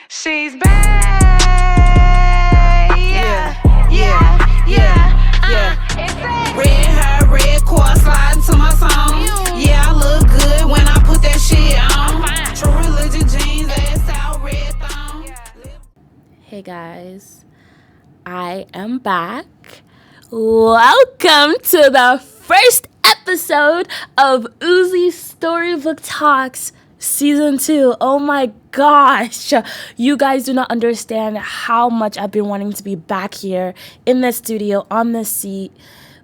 She's back. Red hair, red cord, sliding to my song. Yeah, I look good when I put that shit on. True religion jeans, ass out, red thong. Hey guys, I am back. Welcome to the first episode of Uzi's Storybook Talks Season 2. Oh my gosh, you guys do not understand how much I've been wanting to be back here in the studio on the seat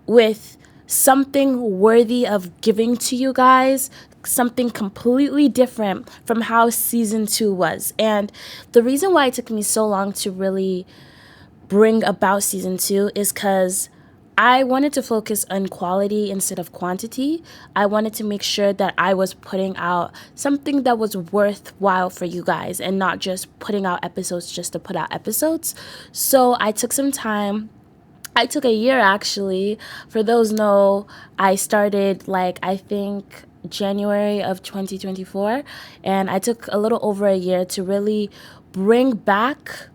with something worthy of giving to you guys, something completely different from how season 2 was. And the reason why it took me so long to really bring about season 2 is because I wanted to focus on quality instead of quantity. I wanted to make sure that I was putting out something that was worthwhile for you guys and not just putting out episodes just to put out episodes. So I took some time. I took a year actually. For those know, I started I think January of 2024, and I took a little over a year to really bring back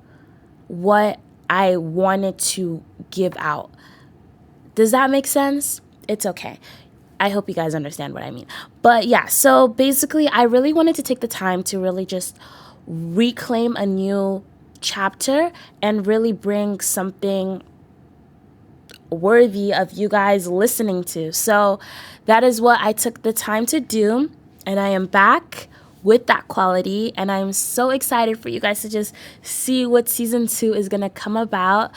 what I wanted to give out. Does that make sense? It's okay. I hope you guys understand what I mean. But yeah, so basically I really wanted to take the time to really just reclaim a new chapter and really bring something worthy of you guys listening to. So that is what I took the time to do, and I am back with that quality, and I'm so excited for you guys to just see what season 2 is gonna come about.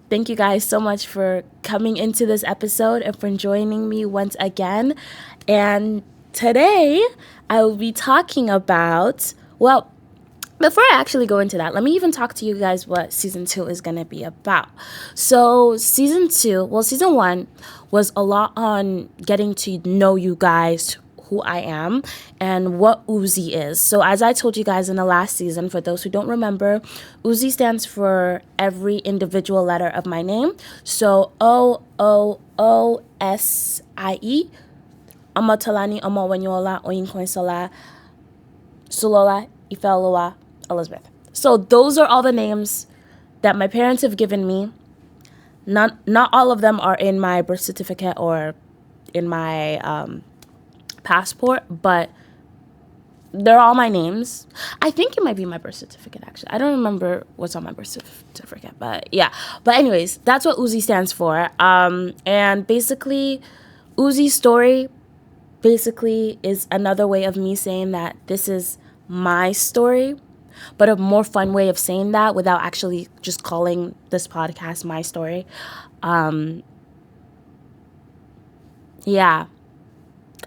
Thank you guys so much for coming into this episode and for joining me once again. And today I will be talking about, well, before I actually go into that, let me even talk to you guys what season 2 is going to be about. So season 1 was a lot on getting to know you guys, who I am, and what Uzi is. So as I told you guys in the last season, for those who don't remember, Uzi stands for every individual letter of my name. So OOOSIE, Amatalani, Amawanyola, Oyinkoinsola, Sulola, Ifeloa, Elizabeth. So those are all the names that my parents have given me. Not all of them are in my birth certificate or in my passport, but they're all my names. I think it might be my birth certificate, actually. I don't remember what's on my birth certificate, but yeah. But anyways, that's what Uzi stands for. And basically, Uzi's story basically is another way of me saying that this is my story, but a more fun way of saying that without actually just calling this podcast my story. Yeah,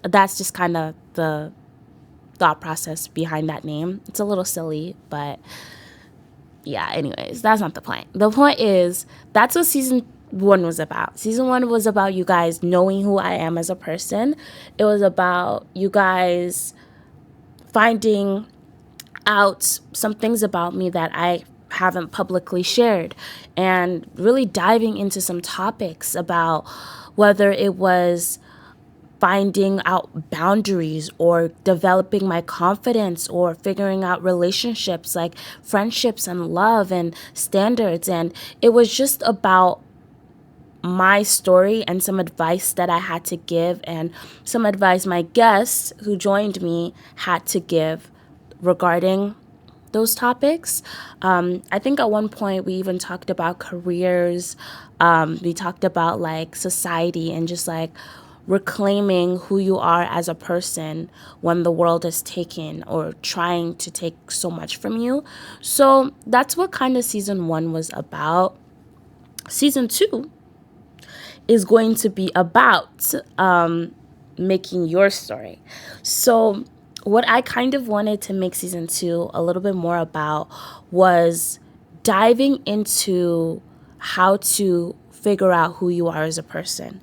that's just kind of the thought process behind that name. It's a little silly, but yeah, anyways, that's not the point. The point is, that's what season 1 was about. Season 1 was about you guys knowing who I am as a person. It was about you guys finding out some things about me that I haven't publicly shared, and really diving into some topics about whether it was finding out boundaries or developing my confidence or figuring out relationships like friendships and love and standards. And it was just about my story and some advice that I had to give, and some advice my guests who joined me had to give regarding those topics. I think at one point we even talked about careers. We talked about society and just reclaiming who you are as a person when the world is taken or trying to take so much from you. So that's what kind of season 1 was about. Season 2 is going to be about making your story. So what I kind of wanted to make season 2 a little bit more about was diving into how to figure out who you are as a person.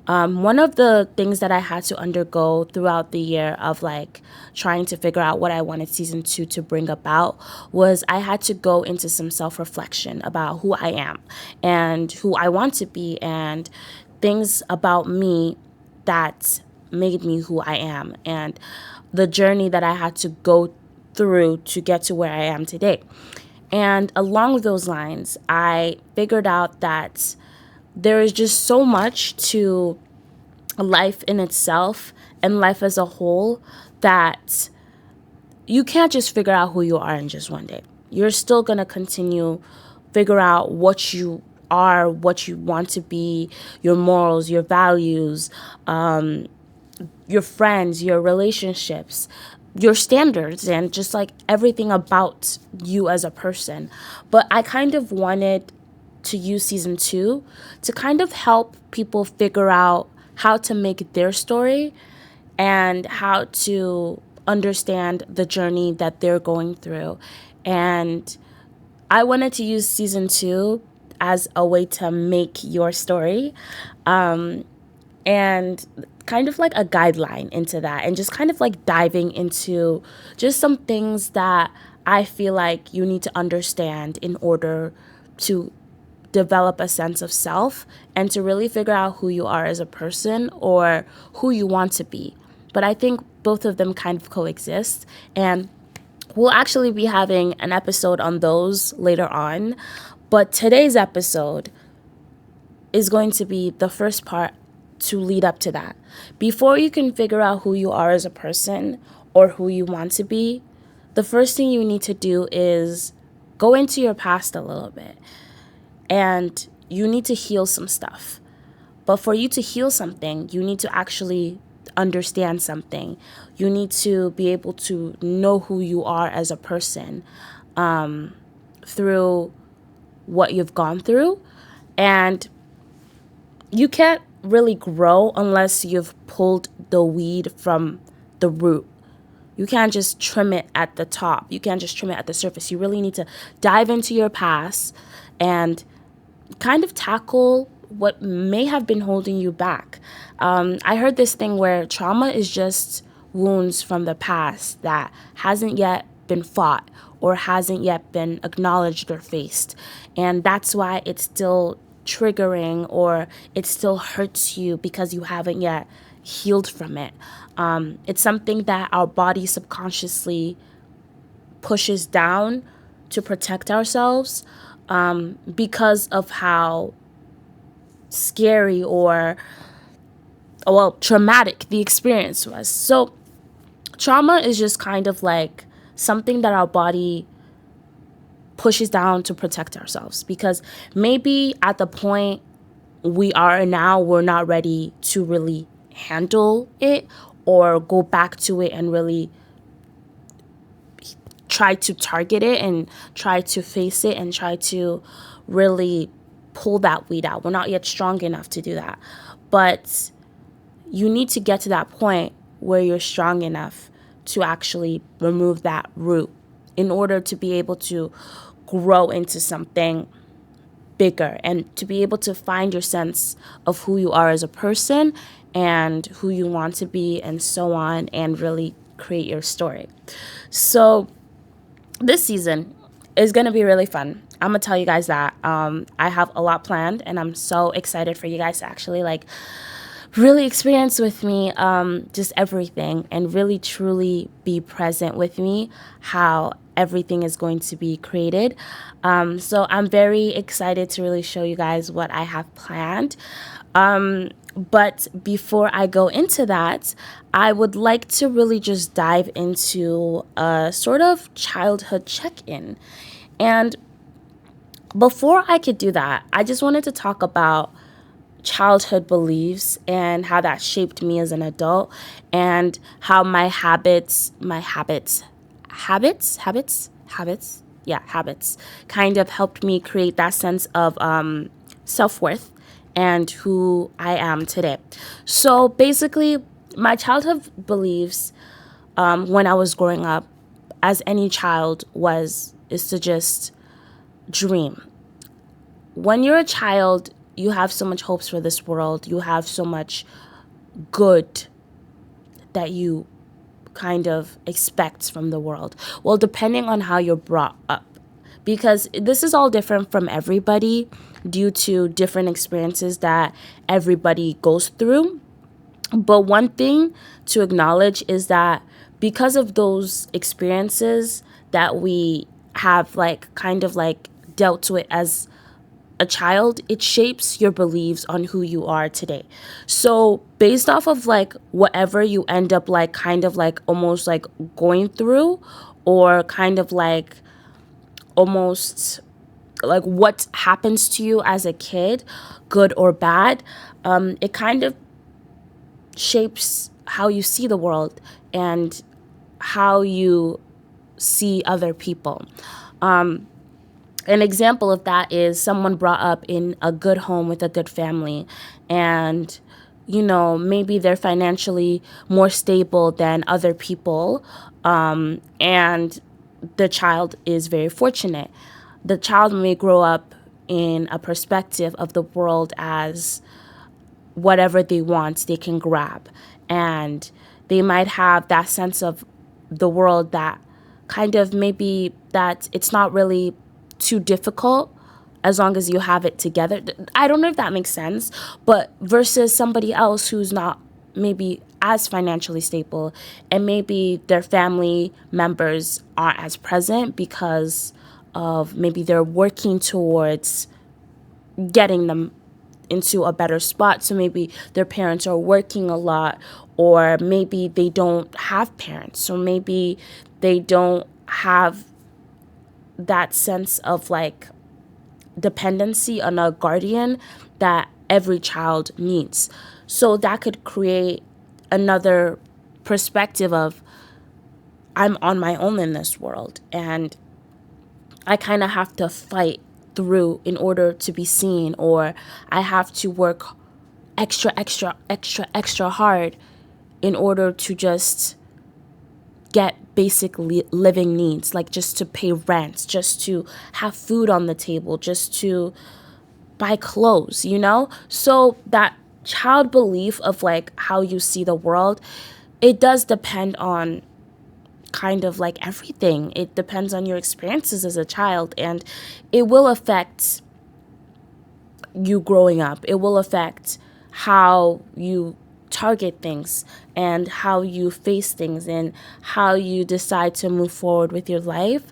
One of the things that I had to undergo throughout the year of trying to figure out what I wanted season 2 to bring about was I had to go into some self-reflection about who I am and who I want to be, and things about me that made me who I am, and the journey that I had to go through to get to where I am today. And along those lines, I figured out that there is just so much to life in itself and life as a whole that you can't just figure out who you are in just one day. You're still going to continue figure out what you are, what you want to be, your morals, your values, your friends, your relationships, your standards, and just like everything about you as a person. But I kind of wanted to use season 2 to kind of help people figure out how to make their story and how to understand the journey that they're going through. And I wanted to use season 2 as a way to make your story, and kind of like a guideline into that, and just kind of like diving into just some things that I feel like you need to understand in order to develop a sense of self and to really figure out who you are as a person or who you want to be. But I think both of them kind of coexist, and we'll actually be having an episode on those later on. But today's episode is going to be the first part to lead up to that. Before you can figure out who you are as a person or who you want to be, the first thing you need to do is go into your past a little bit. And you need to heal some stuff. But for you to heal something, you need to actually understand something. You need to be able to know who you are as a person through what you've gone through. And you can't really grow unless you've pulled the weed from the root. You can't just trim it at the top. You can't just trim it at the surface. You really need to dive into your past and kind of tackle what may have been holding you back. I heard this thing where trauma is just wounds from the past that hasn't yet been fought or hasn't yet been acknowledged or faced. And that's why it's still triggering or it still hurts you because you haven't yet healed from it. It's something that our body subconsciously pushes down to protect ourselves because of how scary or, well, traumatic the experience was. So trauma is just kind of like something that our body pushes down to protect ourselves, because maybe at the point we are now, we're not ready to really handle it or go back to it and really try to target it and try to face it and try to really pull that weed out. We're not yet strong enough to do that. But you need to get to that point where you're strong enough to actually remove that root in order to be able to grow into something bigger and to be able to find your sense of who you are as a person and who you want to be and so on, and really create your story. So this season is going to be really fun. I'm going to tell you guys that. I have a lot planned, and I'm so excited for you guys to actually really experience with me just everything and really truly be present with me how everything is going to be created. So I'm very excited to really show you guys what I have planned. But before I go into that, I would like to really just dive into a sort of childhood check-in. And before I could do that, I just wanted to talk about childhood beliefs and how that shaped me as an adult, and how my habits kind of helped me create that sense of self-worth and who I am today. So basically, my childhood beliefs when I was growing up, as any child, is to just dream. When you're a child, you have so much hopes for this world. You have so much good that you kind of expect from the world. Well, depending on how you're brought up, because this is all different from everybody due to different experiences that everybody goes through. But one thing to acknowledge is that because of those experiences that we have like kind of like dealt with as a child, it shapes your beliefs on who you are today. So based off of like whatever you end up like kind of like almost like going through, or kind of like almost like what happens to you as a kid, good or bad, it kind of shapes how you see the world and how you see other people. An example of that is someone brought up in a good home with a good family, and maybe they're financially more stable than other people, and the child is very fortunate. The child may grow up in a perspective of the world as whatever they want, they can grab. And they might have that sense of the world that kind of maybe that it's not really too difficult as long as you have it together. I don't know if that makes sense, but versus somebody else who's not maybe as financially stable, and maybe their family members aren't as present because of maybe they're working towards getting them into a better spot. So maybe their parents are working a lot, or maybe they don't have parents, or maybe they don't have that sense of like dependency on a guardian that every child needs. So that could create another perspective of I'm on my own in this world, and I kind of have to fight through in order to be seen, or I have to work extra hard in order to just get basic living needs, like just to pay rent, just to have food on the table, just to buy clothes, So that child belief of like how you see the world, it does depend on kind of like everything. It depends on your experiences as a child, and it will affect you growing up. It will affect how you target things and how you face things and how you decide to move forward with your life.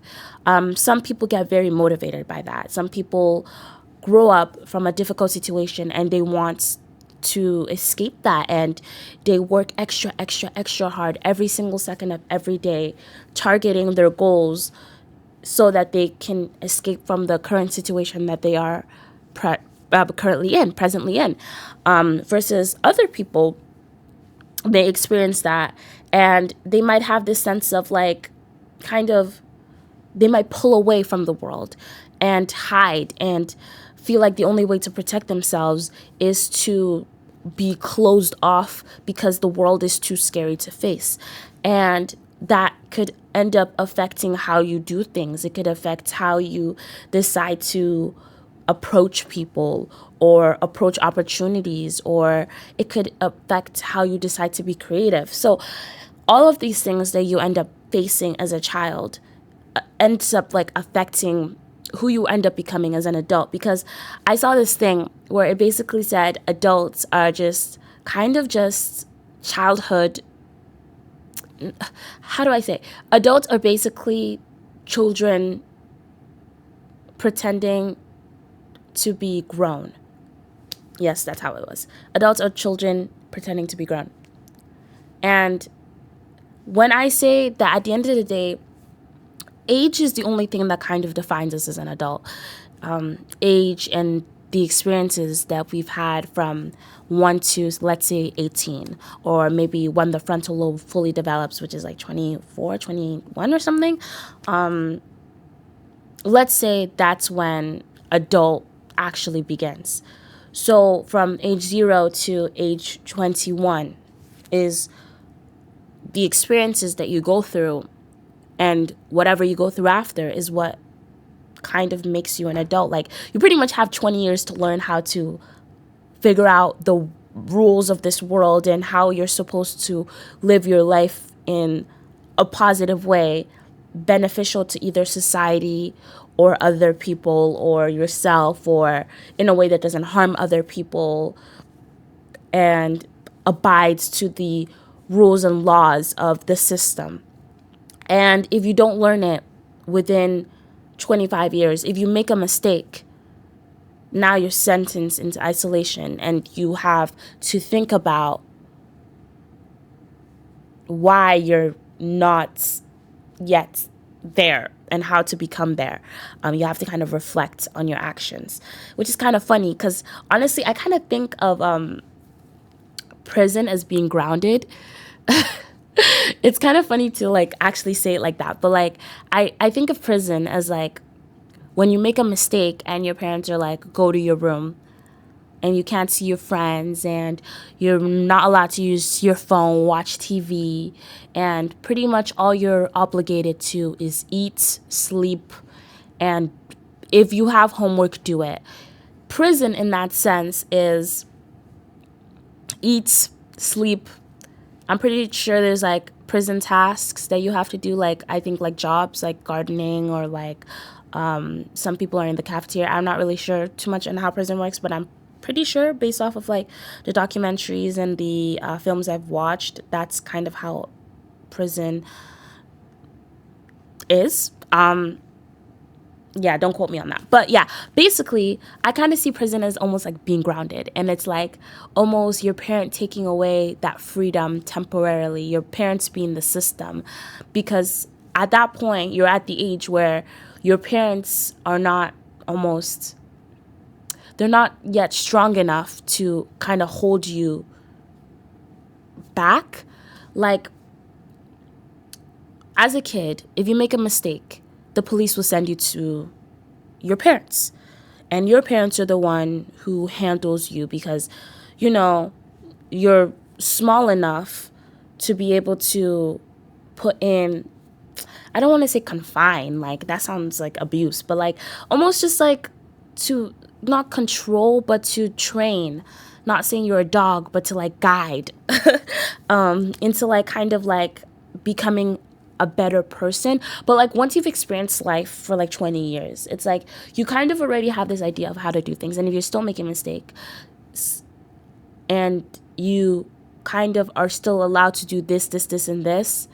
Some people get very motivated by that. Some people grow up from a difficult situation and they want to escape that, and they work extra hard every single second of every day, targeting their goals so that they can escape from the current situation that they are presently in. Versus other people, they experience that and they might have this sense of like kind of they might pull away from the world and hide and feel like the only way to protect themselves is to be closed off because the world is too scary to face. And that could end up affecting how you do things. It could affect how you decide to approach people or approach opportunities, or it could affect how you decide to be creative. So all of these things that you end up facing as a child ends up like affecting who you end up becoming as an adult. Because I saw this thing where it basically said adults are just kind of just childhood. How do I say? Adults are basically children pretending to be grown. Yes, that's how it was. Adults are children pretending to be grown. And when I say that at the end of the day, age is the only thing that kind of defines us as an adult. Age and the experiences that we've had from 1 to, let's say, 18, or maybe when the frontal lobe fully develops, which is like 24, 21 or something. Let's say that's when adult actually begins. So from age 0 to age 21 is the experiences that you go through, and whatever you go through after is what kind of makes you an adult. Like, you pretty much have 20 years to learn how to figure out the rules of this world and how you're supposed to live your life in a positive way, beneficial to either society or other people or yourself, or in a way that doesn't harm other people and abides to the rules and laws of the system. And if you don't learn it within 25 years, if you make a mistake, now you're sentenced into isolation, and you have to think about why you're not yet there and how to become there. You have to kind of reflect on your actions, which is kind of funny because honestly, I kind of think of prison as being grounded. It's kind of funny to like actually say it like that, but like I think of prison as like when you make a mistake and your parents are like, go to your room, and you can't see your friends, and you're not allowed to use your phone, watch TV, and pretty much all you're obligated to is eat, sleep, and if you have homework, do it. Prison in that sense is eat, sleep. I'm pretty sure there's like prison tasks that you have to do, like I think like jobs like gardening, or like some people are in the cafeteria. I'm not really sure too much on how prison works, but I'm pretty sure based off of like the documentaries and the films I've watched, that's kind of how prison is. Yeah, don't quote me on that. But yeah, basically, I kind of see prison as almost like being grounded. And it's like almost your parent taking away that freedom temporarily, your parents being the system. Because at that point, you're at the age where your parents are not almost, they're not yet strong enough to kind of hold you back. Like, as a kid, if you make a mistake, the police will send you to your parents. And your parents are the one who handles you because, you know, you're small enough to be able to put in, I don't want to say confine, like that sounds like abuse, but like almost just like to not control, but to train. Not saying you're a dog, but to like guide into like kind of like becoming a better person. But like once you've experienced life for like 20 years, it's like you kind of already have this idea of how to do things. And if you're still making mistakes and you kind of are still allowed to do this, and this,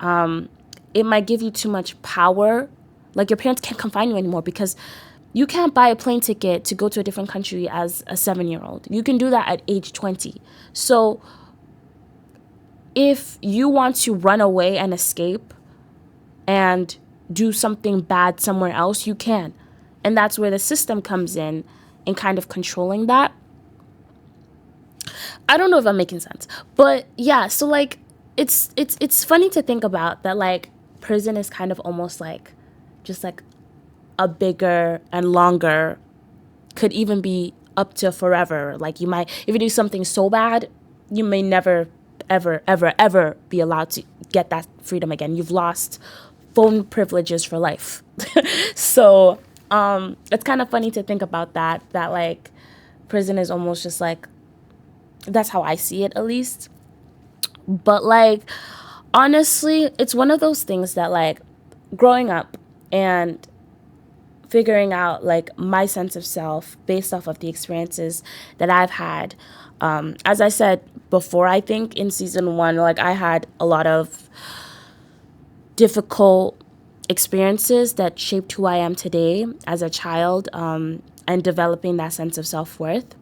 it might give you too much power. Like your parents can't confine you anymore because you can't buy a plane ticket to go to a different country as a 7-year-old. You can do that at age 20. So if you want to run away and escape and do something bad somewhere else, you can. And that's where the system comes in kind of controlling that. I don't know if I'm making sense. But yeah, so like it's funny to think about that, like prison is kind of almost like just like a bigger and longer, could even be up to forever. Like you might, if you do something so bad, you may never ever be allowed to get that freedom again. You've lost phone privileges for life. So it's kind of funny to think about that like prison is almost just like, that's how I see it at least. But like honestly, it's one of those things that like growing up and figuring out like my sense of self based off of the experiences that I've had. As I said before, I think in season 1, like I had a lot of difficult experiences that shaped who I am today as a child, and developing that sense of self-worth.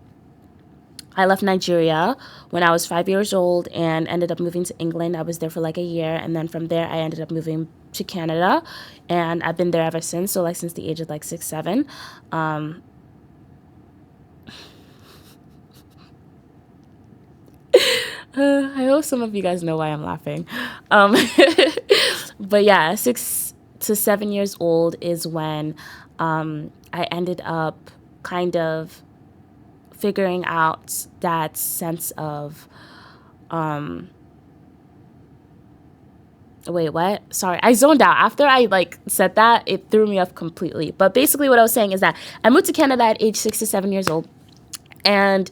I left Nigeria when I was 5 years old and ended up moving to England. I was there for like a year, and then from there I ended up moving to Canada, and I've been there ever since. So like since the age of like 6, 7. I hope some of you guys know why I'm laughing. But yeah, 6 to 7 years old is when I ended up kind of figuring out that sense of wait, what? Sorry, I zoned out. After I like said that, it threw me off completely. But basically what I was saying is that I moved to Canada at age 6 to 7 years old. And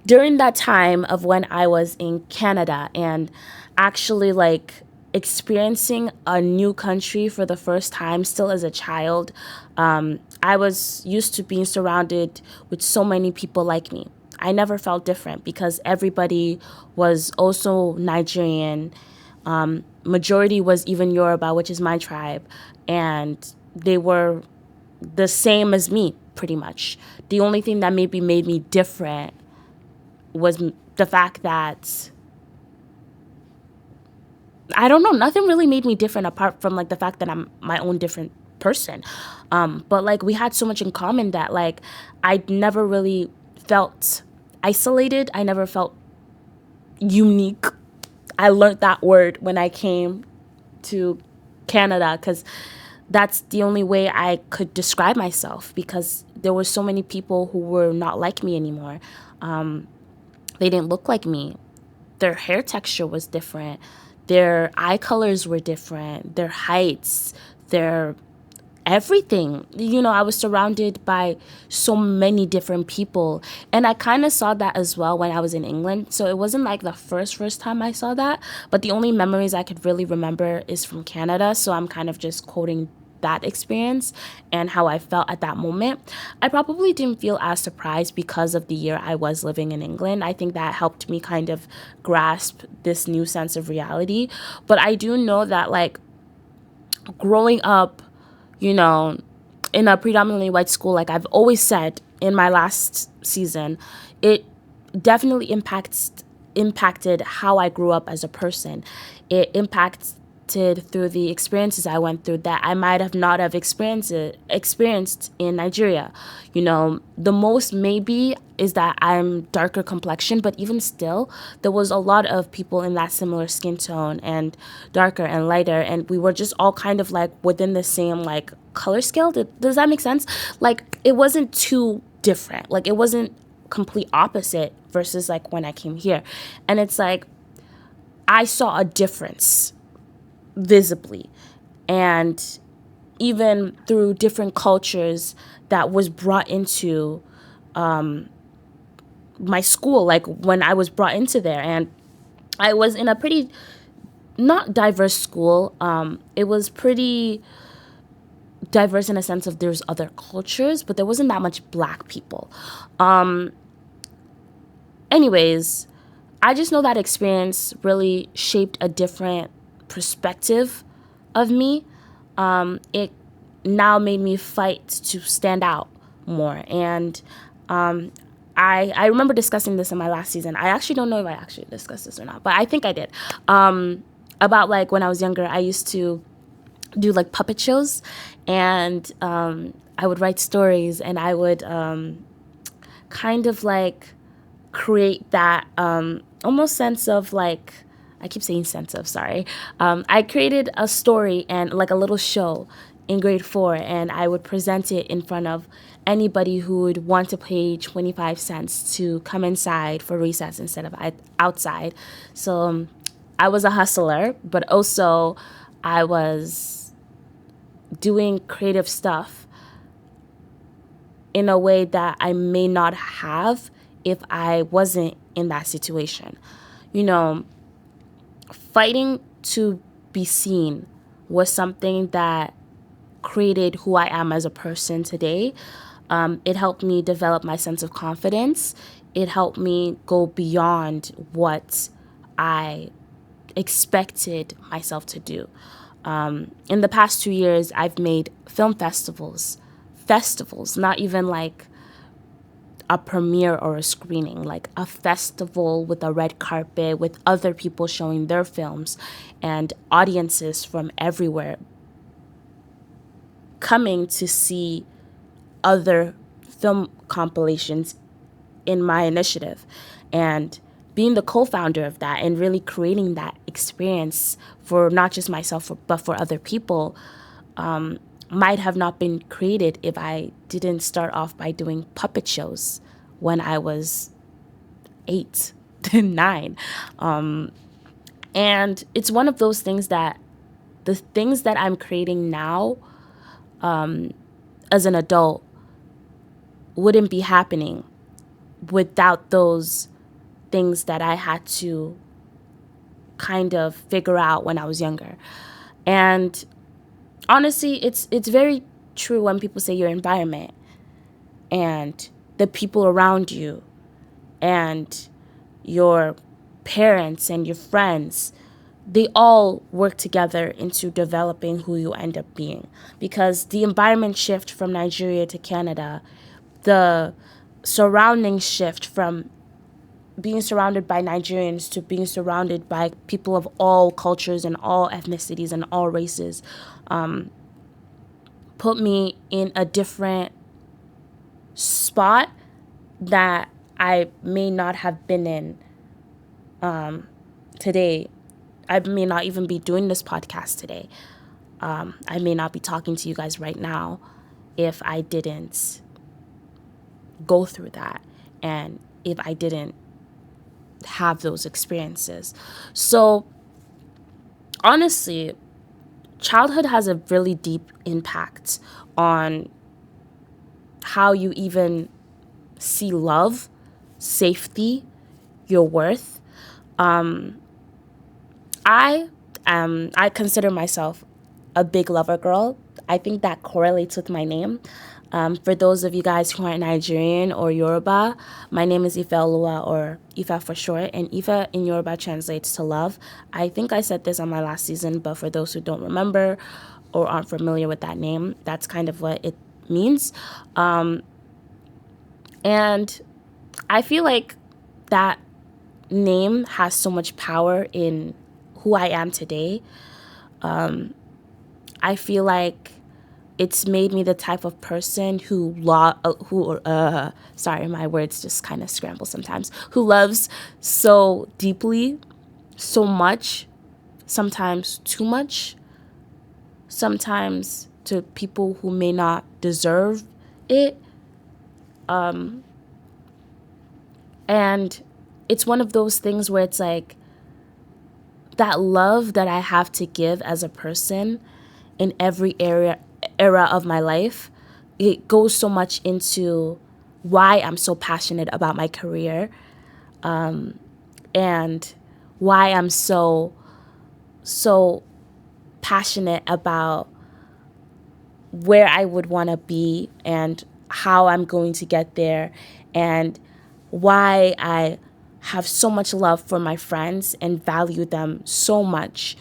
during that time of when I was in Canada and actually like experiencing a new country for the first time, still as a child, I was used to being surrounded with so many people like me. I never felt different because everybody was also Nigerian. Majority was even Yoruba, which is my tribe, and they were the same as me, pretty much. The only thing that maybe made me different was the fact that, I don't know, nothing really made me different apart from like the fact that I'm my own different person. But like we had so much in common that like I never really felt isolated. I never felt unique. I learned that word when I came to Canada because that's the only way I could describe myself, because there were so many people who were not like me anymore. They didn't look like me. Their hair texture was different. Their eye colors were different. Their heights, their everything. I was surrounded by so many different people. And I kind of saw that as well when I was in England. So it wasn't like the first time I saw that. But the only memories I could really remember is from Canada. So I'm kind of just quoting that experience and how I felt at that moment. I probably didn't feel as surprised because of the year I was living in England. I think that helped me kind of grasp this new sense of reality. But I do know that like growing up, in a predominantly white school, like I've always said in my last season, it definitely impacted how I grew up as a person. It impacted through the experiences I went through that I might have not have experienced in Nigeria. The most maybe is that I'm darker complexion, but even still, there was a lot of people in that similar skin tone and darker and lighter, and we were just all kind of like within the same like color scale. Does that make sense? Like it wasn't too different. Like it wasn't complete opposite versus like when I came here. And it's like I saw a difference visibly, and even through different cultures that was brought into my school, like when I was brought into there. And I was in a pretty not diverse school. It was pretty diverse in a sense of there's other cultures, but there wasn't that much black people. Anyways, I just know that experience really shaped a different perspective of me. It now made me fight to stand out more. And I remember discussing this in my last season. I actually don't know if I actually discussed this or not, but I think I did. About like when I was younger, I used to do like puppet shows, and I would write stories, and I would kind of like create that almost sense of like, I keep saying sense of, sorry. I created a story and like a little show in grade 4, and I would present it in front of anybody who would want to pay 25 cents to come inside for recess instead of outside. So I was a hustler, but also I was doing creative stuff in a way that I may not have if I wasn't in that situation. Fighting to be seen was something that created who I am as a person today. It helped me develop my sense of confidence. It helped me go beyond what I expected myself to do. In the past 2 years, I've made film festivals, not even like a premiere or a screening, like a festival with a red carpet with other people showing their films and audiences from everywhere coming to see other film compilations in my initiative, and being the co-founder of that and really creating that experience for not just myself but for other people might have not been created if I didn't start off by doing puppet shows when I was 8 to 9. And it's one of those things that the things that I'm creating now as an adult wouldn't be happening without those things that I had to kind of figure out when I was younger. And honestly, it's very true when people say your environment and the people around you and your parents and your friends, they all work together into developing who you end up being. Because the environment shift from Nigeria to Canada, the surrounding shift from being surrounded by Nigerians to being surrounded by people of all cultures and all ethnicities and all races, put me in a different spot that I may not have been in today. I may not even be doing this podcast today. I may not be talking to you guys right now if I didn't go through that and if I didn't have those experiences. So honestly, childhood has a really deep impact on how you even see love, safety, your worth. I consider myself a big lover girl. I think that correlates with my name. For those of you guys who aren't Nigerian or Yoruba, my name is Ife Olua, or Ife for short, and Ife in Yoruba translates to love. I think I said this on my last season, but for those who don't remember or aren't familiar with that name, that's kind of what it means. And I feel like that name has so much power in who I am today. I feel like it's made me the type of person sorry, my words just kind of scramble sometimes, who loves so deeply, so much, sometimes too much, sometimes to people who may not deserve it. And it's one of those things where it's like that love that I have to give as a person in every era of my life, it goes so much into why I'm so passionate about my career, and why I'm so passionate about where I would want to be and how I'm going to get there, and why I have so much love for my friends and value them so much,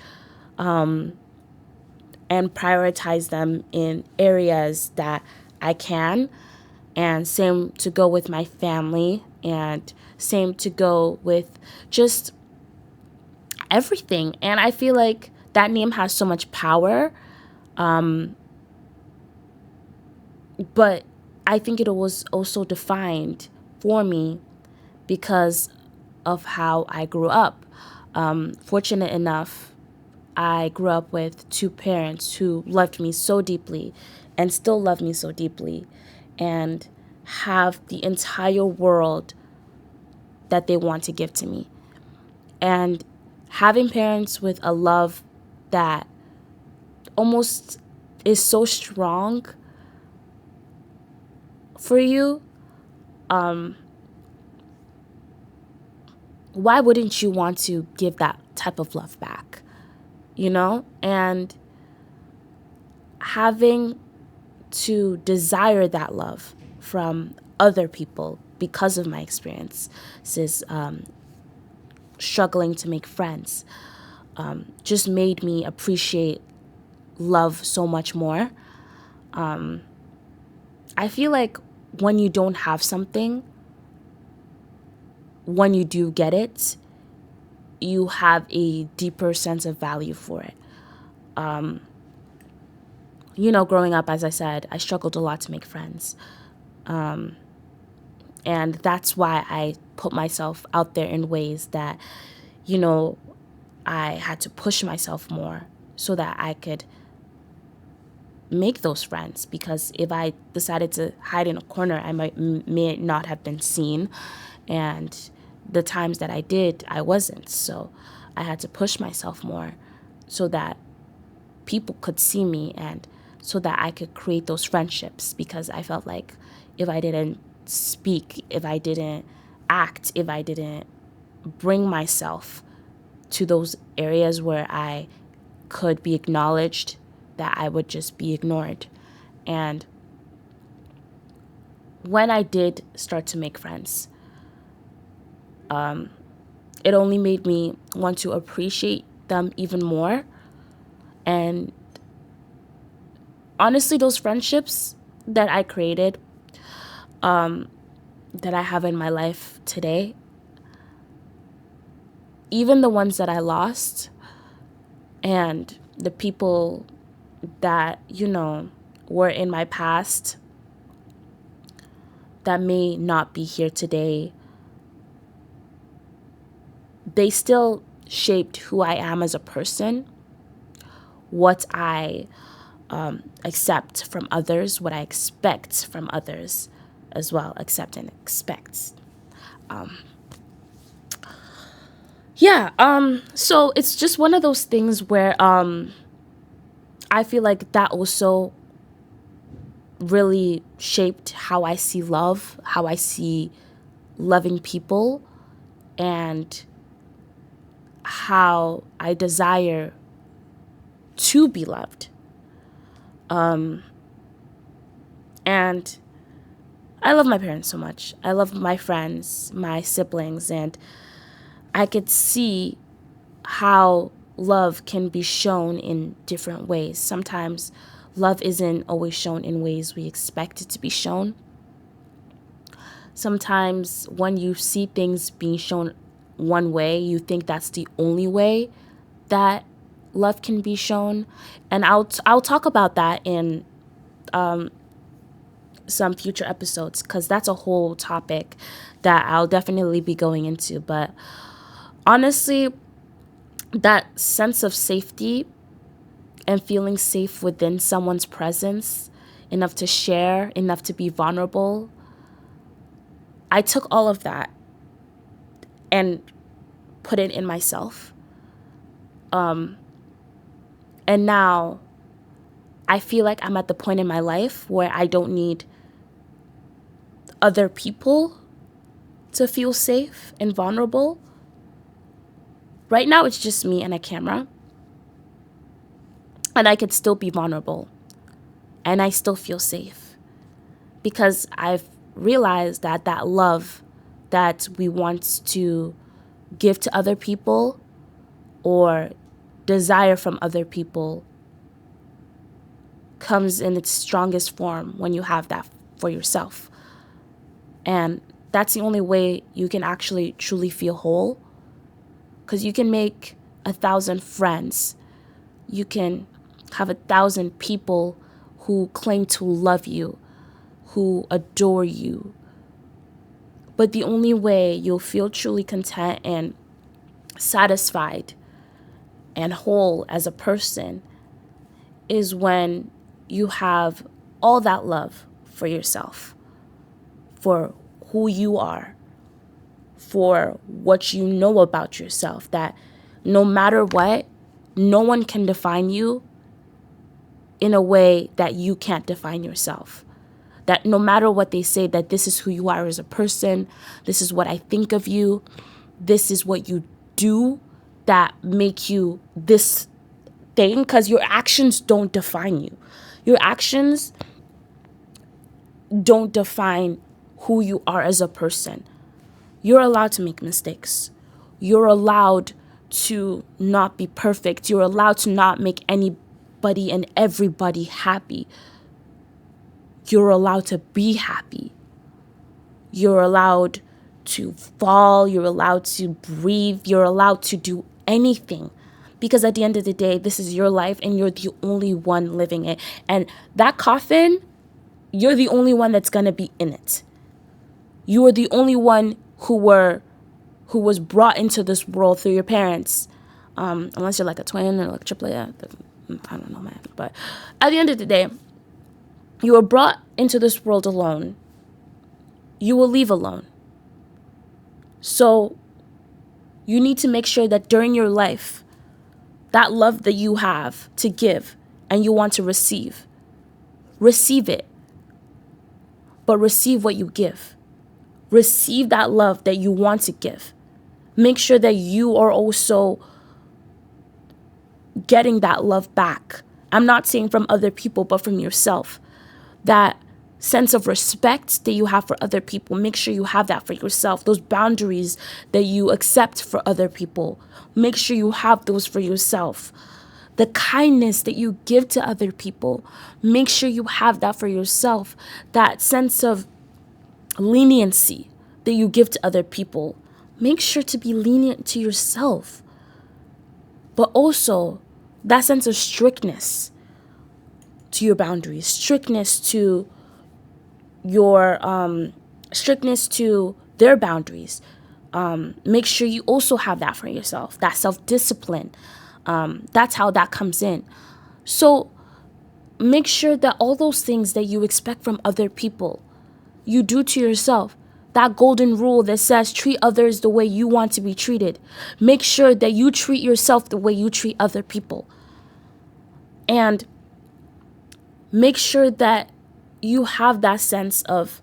and prioritize them in areas that I can. And same to go with my family, and same to go with just everything. And I feel like that name has so much power. But I think it was also defined for me because of how I grew up. Fortunate enough, I grew up with two parents who loved me so deeply and still love me so deeply and have the entire world that they want to give to me. And having parents with a love that almost is so strong for you, why wouldn't you want to give that type of love back? You know? And having to desire that love from other people because of my experiences, struggling to make friends, just made me appreciate love so much more. I feel like when you don't have something, when you do get it, you have a deeper sense of value for it. Growing up, as I said, I struggled a lot to make friends. And that's why I put myself out there in ways that, I had to push myself more so that I could make those friends. Because if I decided to hide in a corner, I may not have been seen. And the times that I did, I wasn't. So I had to push myself more so that people could see me and so that I could create those friendships, because I felt like if I didn't speak, if I didn't act, if I didn't bring myself to those areas where I could be acknowledged, that I would just be ignored. And when I did start to make friends, It only made me want to appreciate them even more. And honestly, those friendships that I created, that I have in my life today, even the ones that I lost and the people that, were in my past that may not be here today, they still shaped who I am as a person, what I accept from others, what I expect from others as well. Accept and expect. So it's just one of those things where I feel like that also really shaped how I see love, how I see loving people, and how I desire to be loved. And I love my parents so much. I love my friends, my siblings, and I could see how love can be shown in different ways. Sometimes love isn't always shown in ways we expect it to be shown. Sometimes when you see things being shown one way, you think that's the only way that love can be shown. And I'll talk about that in some future episodes, because that's a whole topic that I'll definitely be going into. But honestly, that sense of safety and feeling safe within someone's presence, enough to share, enough to be vulnerable, I took all of that and put it in myself. And now I feel like I'm at the point in my life where I don't need other people to feel safe and vulnerable. Right now, it's just me and a camera. And I could still be vulnerable. And I still feel safe. Because I've realized that that love that we want to give to other people or desire from other people comes in its strongest form when you have that for yourself. And that's the only way you can actually truly feel whole. Because you can make 1,000 friends. You can have 1,000 people who claim to love you, who adore you. But the only way you'll feel truly content and satisfied and whole as a person is when you have all that love for yourself, for who you are, for what you know about yourself, that no matter what, no one can define you in a way that you can't define yourself. That no matter what they say, that this is who you are as a person, this is what I think of you, this is what you do that make you this thing, because your actions don't define you. Your actions don't define who you are as a person. You're allowed to make mistakes. You're allowed to not be perfect. You're allowed to not make anybody and everybody happy. You're allowed to be happy. You're allowed to fall. You're allowed to breathe. You're allowed to do anything. Because at the end of the day, this is your life and you're the only one living it. And that coffin, you're the only one that's going to be in it. You are the only one who was brought into this world through your parents. Unless you're like a twin or like a triplet. I don't know, man. But at the end of the day, you were brought into this world alone. You will leave alone. So you need to make sure that during your life, that love that you have to give and you want to receive it. But receive what you give. Receive that love that you want to give. Make sure that you are also getting that love back. I'm not saying from other people, but from yourself. That sense of respect that you have for other people, make sure you have that for yourself. Those boundaries that you accept for other people, make sure you have those for yourself. The kindness that you give to other people, make sure you have that for yourself. That sense of leniency that you give to other people, make sure to be lenient to yourself. But also that sense of strictness to your boundaries, strictness to their boundaries. Make sure you also have that for yourself, that self-discipline. That's how that comes in. So make sure that all those things that you expect from other people, you do to yourself. That golden rule that says treat others the way you want to be treated. Make sure that you treat yourself the way you treat other people. And make sure that you have that sense of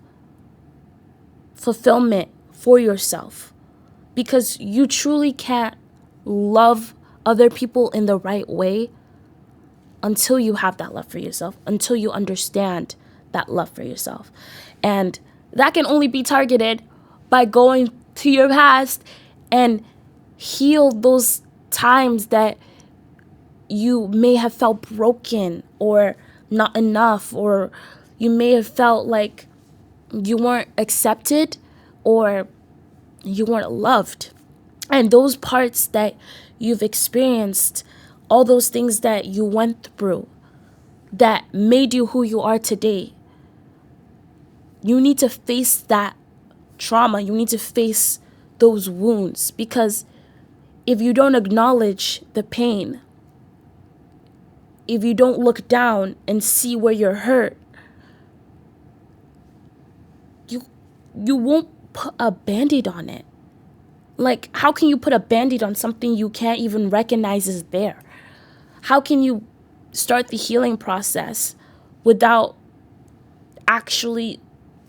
fulfillment for yourself, because you truly can't love other people in the right way until you have that love for yourself, until you understand that love for yourself. And that can only be targeted by going to your past and heal those times that you may have felt broken or not enough, or you may have felt like you weren't accepted or you weren't loved. And those parts that you've experienced, all those things that you went through that made you who you are today, you need to face that trauma. You need to face those wounds, because if you don't acknowledge the pain, if you don't look down and see where you're hurt, you won't put a Band-Aid on it. Like, how can you put a Band-Aid on something you can't even recognize is there? How can you start the healing process without actually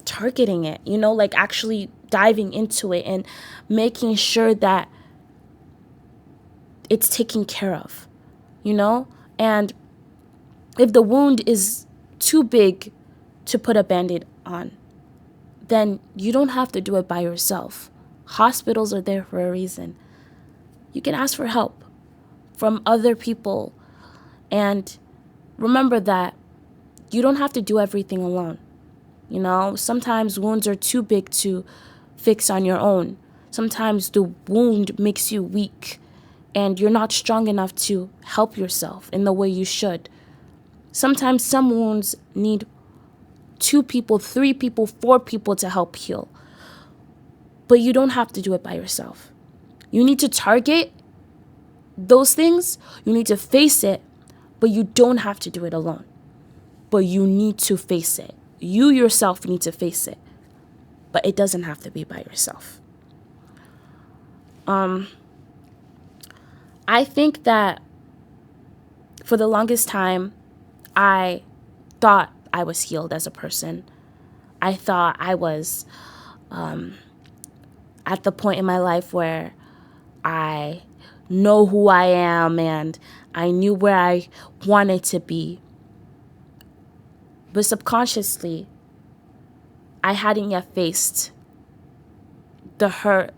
targeting it, like actually diving into it and making sure that it's taken care of, And if the wound is too big to put a Band-Aid on, then you don't have to do it by yourself. Hospitals are there for a reason. You can ask for help from other people. And remember that you don't have to do everything alone. Sometimes wounds are too big to fix on your own. Sometimes the wound makes you weak and you're not strong enough to help yourself in the way you should. Sometimes some wounds need 2 people, 3 people, 4 people to help heal. But you don't have to do it by yourself. You need to target those things. You need to face it, but you don't have to do it alone. But you need to face it. You yourself need to face it. But it doesn't have to be by yourself. I think that for the longest time, I thought I was healed as a person. I thought I was at the point in my life where I know who I am and I knew where I wanted to be. But subconsciously, I hadn't yet faced the hurt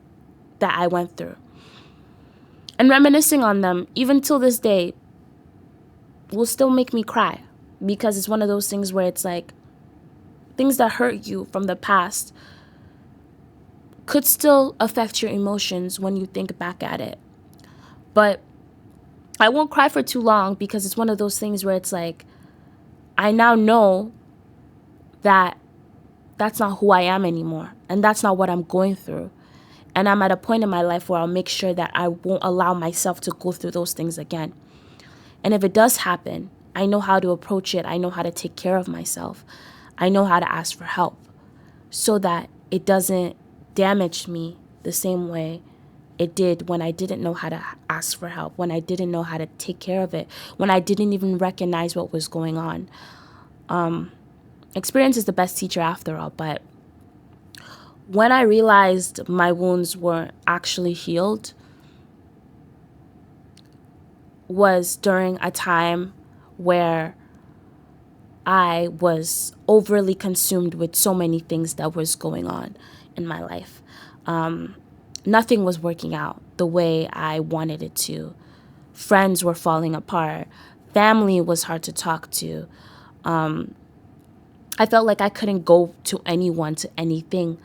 that I went through. And reminiscing on them, even till this day, will still make me cry, because it's one of those things where it's like things that hurt you from the past could still affect your emotions when you think back at it. But I won't cry for too long, because it's one of those things where it's like I now know that that's not who I am anymore, and that's not what I'm going through. And I'm at a point in my life where I'll make sure that I won't allow myself to go through those things again. And if it does happen, I know how to approach it. I know how to take care of myself. I know how to ask for help so that it doesn't damage me the same way it did when I didn't know how to ask for help, when I didn't know how to take care of it, when I didn't even recognize what was going on. Experience is the best teacher after all, but when I realized my wounds weren't actually healed was during a time where I was overly consumed with so many things that was going on in my life. Nothing was working out the way I wanted it to. Friends were falling apart. Family was hard to talk to. I felt like I couldn't go to anyone, to anything.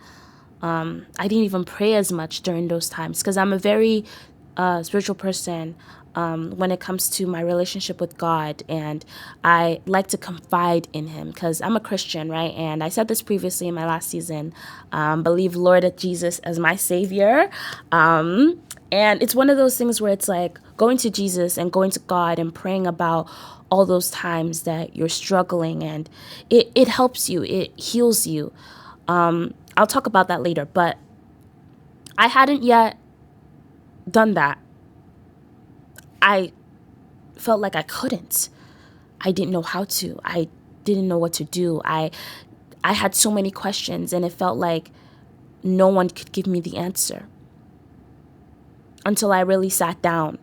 I didn't even pray as much during those times because I'm a very spiritual person when it comes to my relationship with God, and I like to confide in Him because I'm a Christian, right? And I said this previously in my last season, believe Lord Jesus as my Savior. And it's one of those things where it's like going to Jesus and going to God and praying about all those times that you're struggling, and it helps you, it heals you. I'll talk about that later, but I hadn't yet done that. I felt like I couldn't. I didn't know how to. I didn't know what to do. I had so many questions, and it felt like no one could give me the answer. Until I really sat down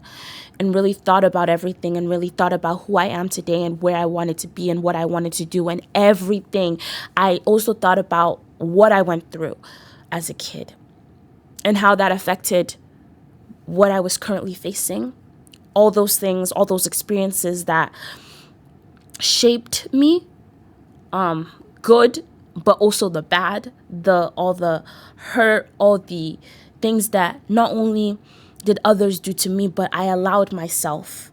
and really thought about everything and really thought about who I am today and where I wanted to be and what I wanted to do and everything. I also thought about what I went through as a kid and how that affected what I was currently facing. All those things, all those experiences that shaped me, good, but also the bad, all the hurt, all the things that not only did others do to me, but I allowed myself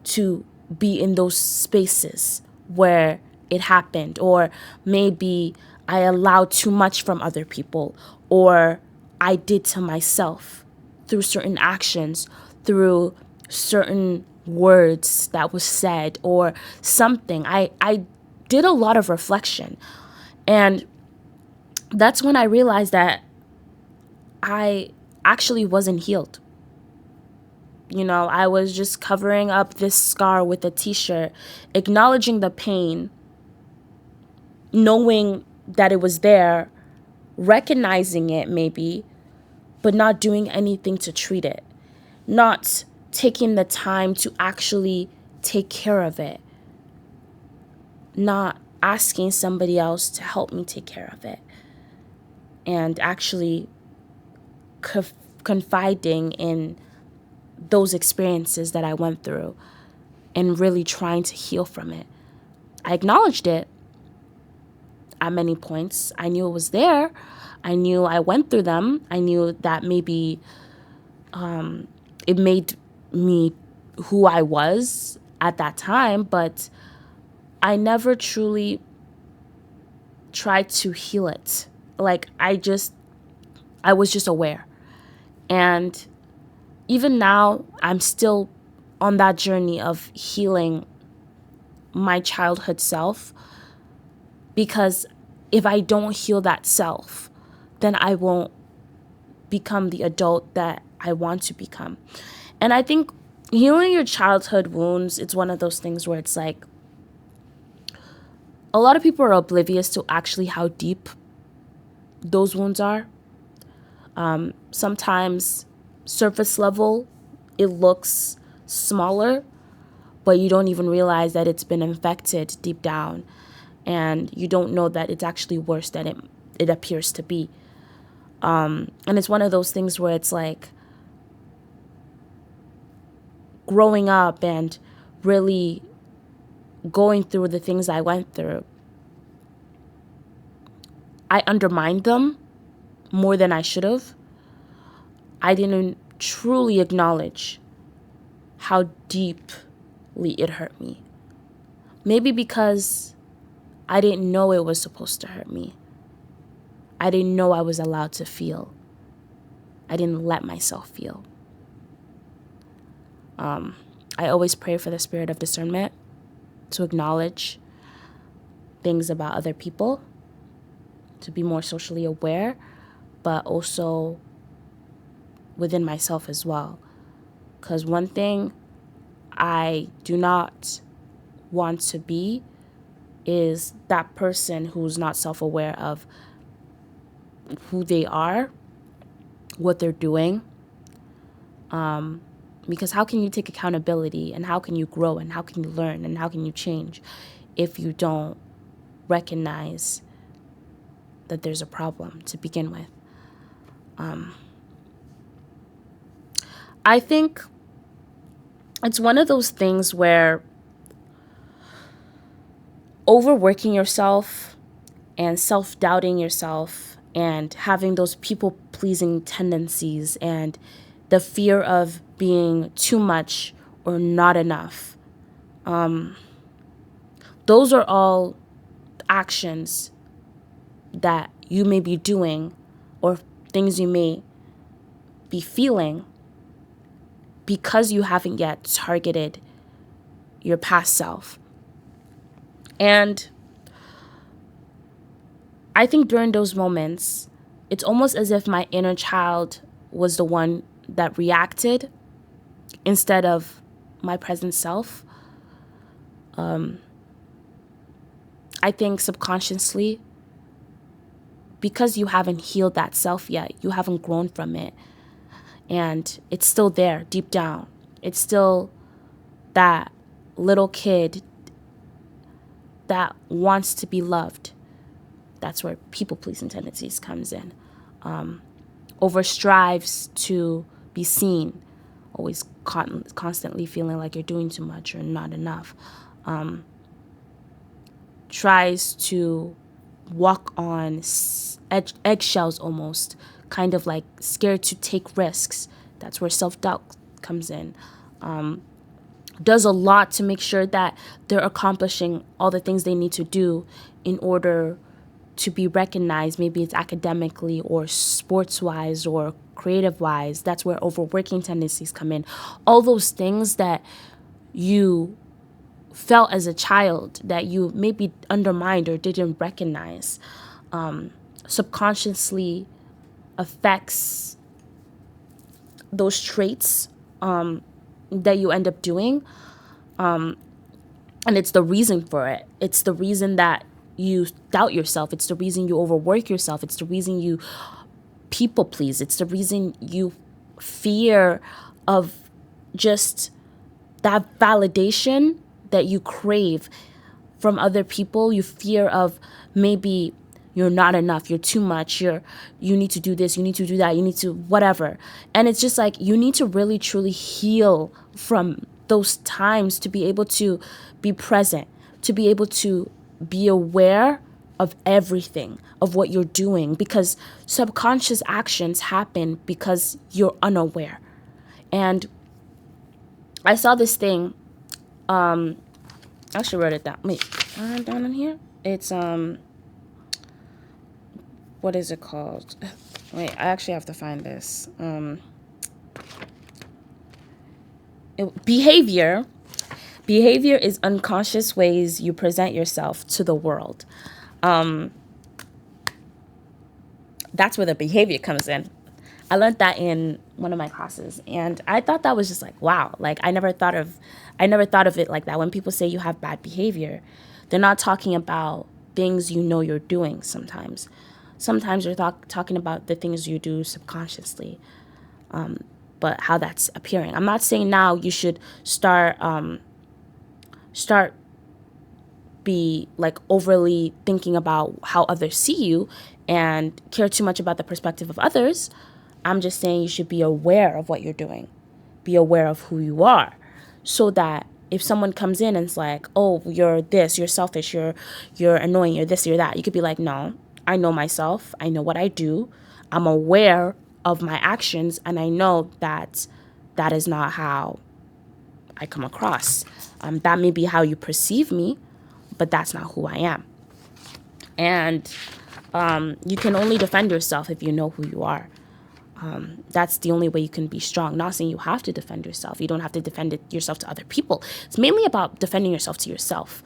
to be in those spaces where it happened, or maybe I allowed too much from other people, or I did to myself through certain actions, through certain words that was said or something. I did a lot of reflection, and that's when I realized that I actually wasn't healed. I was just covering up this scar with a t-shirt, acknowledging the pain, knowing that it was there, recognizing it maybe, but not doing anything to treat it, not taking the time to actually take care of it, not asking somebody else to help me take care of it, and actually confiding in those experiences that I went through and really trying to heal from it. I acknowledged it at many points. I knew it was there. I knew I went through them. I knew that maybe it made me who I was at that time, but I never truly tried to heal it. Like I was just aware. And even now, I'm still on that journey of healing my childhood self, because if I don't heal that self, then I won't become the adult that I want to become. And I think healing your childhood wounds, it's one of those things where it's like a lot of people are oblivious to actually how deep those wounds are. Sometimes surface level, it looks smaller, but you don't even realize that it's been infected deep down, and you don't know that it's actually worse than it appears to be. And it's one of those things where it's like growing up and really going through the things I went through, I undermined them more than I should have. I didn't truly acknowledge how deeply it hurt me. Maybe because I didn't know it was supposed to hurt me. I didn't know I was allowed to feel. I didn't let myself feel. I always pray for the spirit of discernment to acknowledge things about other people, to be more socially aware, but also within myself as well. Because one thing I do not want to be is that person who's not self-aware of who they are, what they're doing. Because how can you take accountability, and how can you grow, and how can you learn, and how can you change if you don't recognize that there's a problem to begin with. I think it's one of those things where overworking yourself and self-doubting yourself and having those people-pleasing tendencies and the fear of being too much or not enough, those are all actions that you may be doing or things you may be feeling because you haven't yet targeted your past self. And I think during those moments, it's almost as if my inner child was the one that reacted instead of my present self. I think subconsciously, because you haven't healed that self yet, you haven't grown from it, and it's still there deep down. It's still that little kid that wants to be loved. That's where people-pleasing tendencies comes in. Over strives to be seen, always constantly feeling like you're doing too much or not enough. Tries to walk on eggshells almost, kind of like scared to take risks. That's where self-doubt comes in. Does a lot to make sure that they're accomplishing all the things they need to do in order to be recognized. Maybe it's academically or sports-wise or creative-wise. That's where overworking tendencies come in. All those things that you felt as a child that you maybe undermined or didn't recognize subconsciously affects those traits that you end up doing. And it's the reason for it. It's the reason that you doubt yourself. It's the reason you overwork yourself. It's the reason you people please. It's the reason you fear of just that validation that you crave from other people. You fear of maybe you're not enough, you're too much, you need to do this, you need to do that, you need to whatever. And it's just like you need to really truly heal from those times to be able to be present, to be able to be aware of everything, of what you're doing, because subconscious actions happen because you're unaware. And I saw this thing, I actually wrote it down. Wait, down in here? It's, what is it called? Wait, I actually have to find this. Behavior. Behavior is unconscious ways you present yourself to the world. That's where the behavior comes in. I learned that in one of my classes, and I thought that was just like, wow. Like I never thought of it like that. When people say you have bad behavior, they're not talking about things you know you're doing sometimes. Sometimes you're talking about the things you do subconsciously, but how that's appearing. I'm not saying now you should start be like overly thinking about how others see you and care too much about the perspective of others. I'm just saying you should be aware of what you're doing. Be aware of who you are, so that if someone comes in and it's like, oh, you're this, you're selfish, you're annoying, you're this, you're that, you could be like, no, I know myself. I know what I do. I'm aware of my actions, and I know that that is not how I come across. That may be how you perceive me, but that's not who I am. And you can only defend yourself if you know who you are. That's the only way you can be strong. Not saying you have to defend yourself. You don't have to defend yourself to other people. It's mainly about defending yourself to yourself.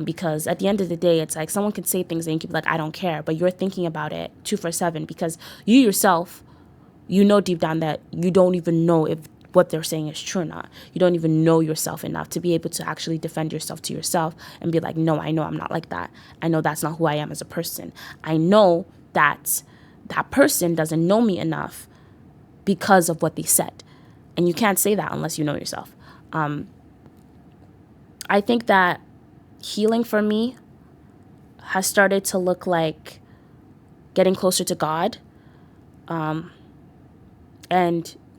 Because at the end of the day, it's like someone can say things and you can be like, I don't care. But you're thinking about it 24/7 because you yourself, you know deep down that you don't even know if what they're saying is true or not. You don't even know yourself enough to be able to actually defend yourself to yourself and be like, no, I know I'm not like that. I know that's not who I am as a person. I know that that person doesn't know me enough because of what they said. And you can't say that unless you know yourself. I think that healing for me has started to look like getting closer to God, and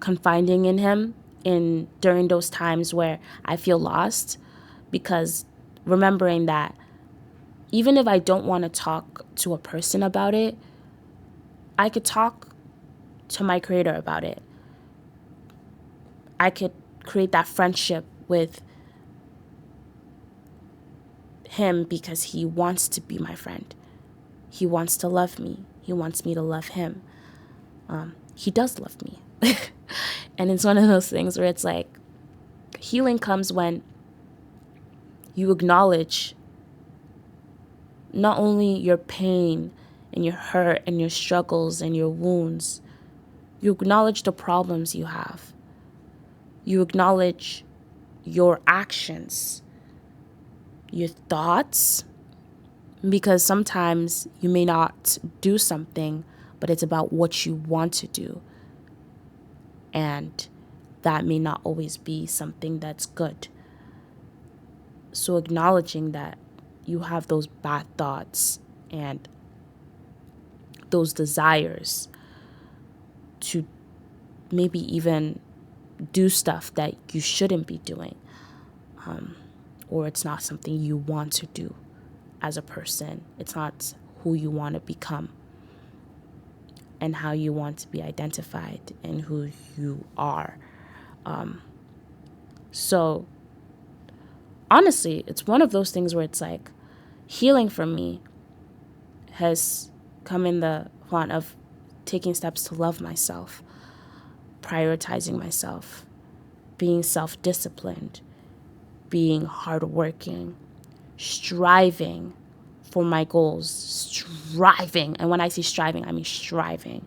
confiding in him during those times where I feel lost, because remembering that even if I don't want to talk to a person about it, I could talk to my creator about it. I could create that friendship with him because he wants to be my friend. He wants to love me. He wants me to love him. He does love me. And it's one of those things where it's like, healing comes when you acknowledge not only your pain and your hurt and your struggles and your wounds, you acknowledge the problems you have. You acknowledge your actions, your thoughts, because sometimes you may not do something, but it's about what you want to do. And that may not always be something that's good. So acknowledging that you have those bad thoughts and those desires to maybe even do stuff that you shouldn't be doing, or it's not something you want to do as a person. It's not who you want to become and how you want to be identified and who you are. So honestly, it's one of those things where it's like, healing for me has come in the font of taking steps to love myself, prioritizing myself, being self-disciplined, being hardworking, striving for my goals, striving. And when I say striving, I mean striving,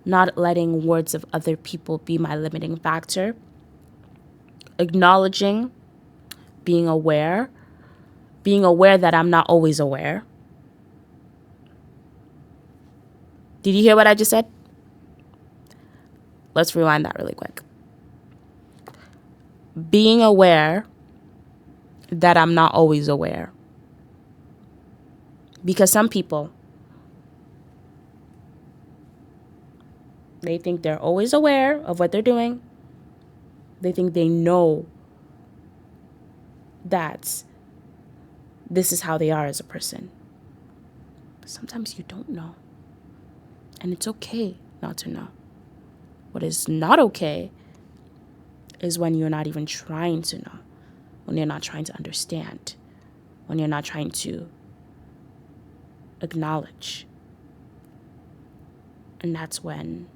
not letting words of other people be my limiting factor, acknowledging, being aware that I'm not always aware. Did you hear what I just said? Let's rewind that really quick. Being aware that I'm not always aware. Because some people, they think they're always aware of what they're doing. They think they know that this is how they are as a person. But sometimes you don't know. And it's okay not to know. What is not okay is when you're not even trying to know, when you're not trying to understand, when you're not trying to acknowledge. And that's when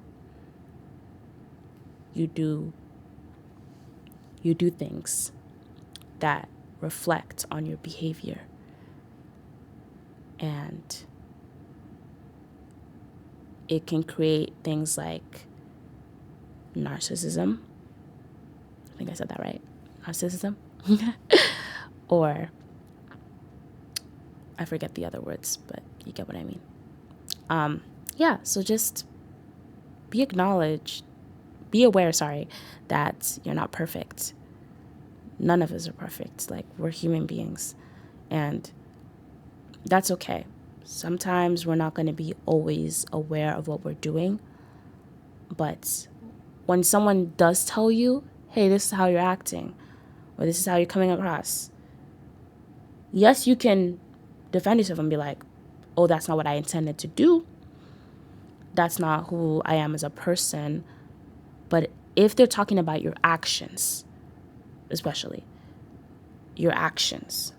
you do things that reflect on your behavior. And it can create things like narcissism. I think I said that right. Narcissism. Or I forget the other words, but you get what I mean. So just be aware, that you're not perfect. None of us are perfect. Like, we're human beings. And that's okay. Sometimes we're not going to be always aware of what we're doing. But when someone does tell you, hey, this is how you're acting, or this is how you're coming across, yes, you can defend yourself and be like, oh, that's not what I intended to do. That's not who I am as a person. But if they're talking about your actions, especially your actions,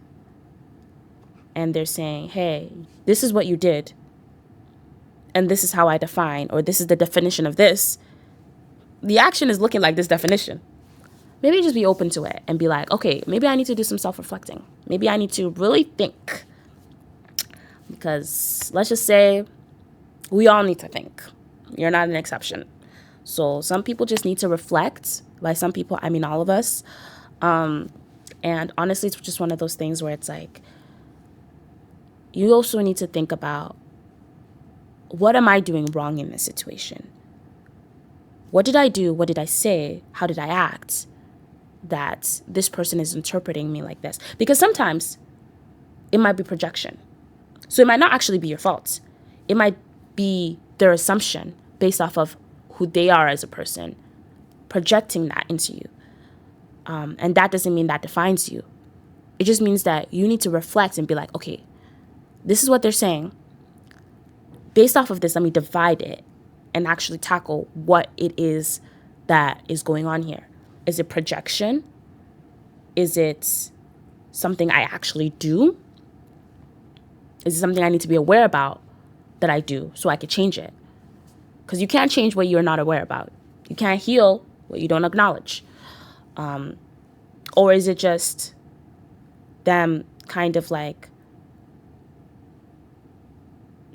and they're saying, hey, this is what you did, and this is how I define, or this is the definition of this, the action is looking like this definition. Maybe just be open to it and be like, okay, maybe I need to do some self-reflecting. Maybe I need to really think. Because let's just say we all need to think. You're not an exception. So some people just need to reflect. By some people, I mean all of us. And honestly, it's just one of those things where it's like, you also need to think about, what am I doing wrong in this situation? What did I do? What did I say? How did I act that this person is interpreting me like this? Because sometimes it might be projection. So it might not actually be your fault. It might be their assumption based off of who they are as a person, projecting that into you. And that doesn't mean that defines you. It just means that you need to reflect and be like, okay, this is what they're saying. Based off of this, let me divide it and actually tackle what it is that is going on here. Is it projection? Is it something I actually do? Is it something I need to be aware about that I do so I could change it? Because you can't change what you're not aware about. You can't heal what you don't acknowledge. Or is it just them kind of like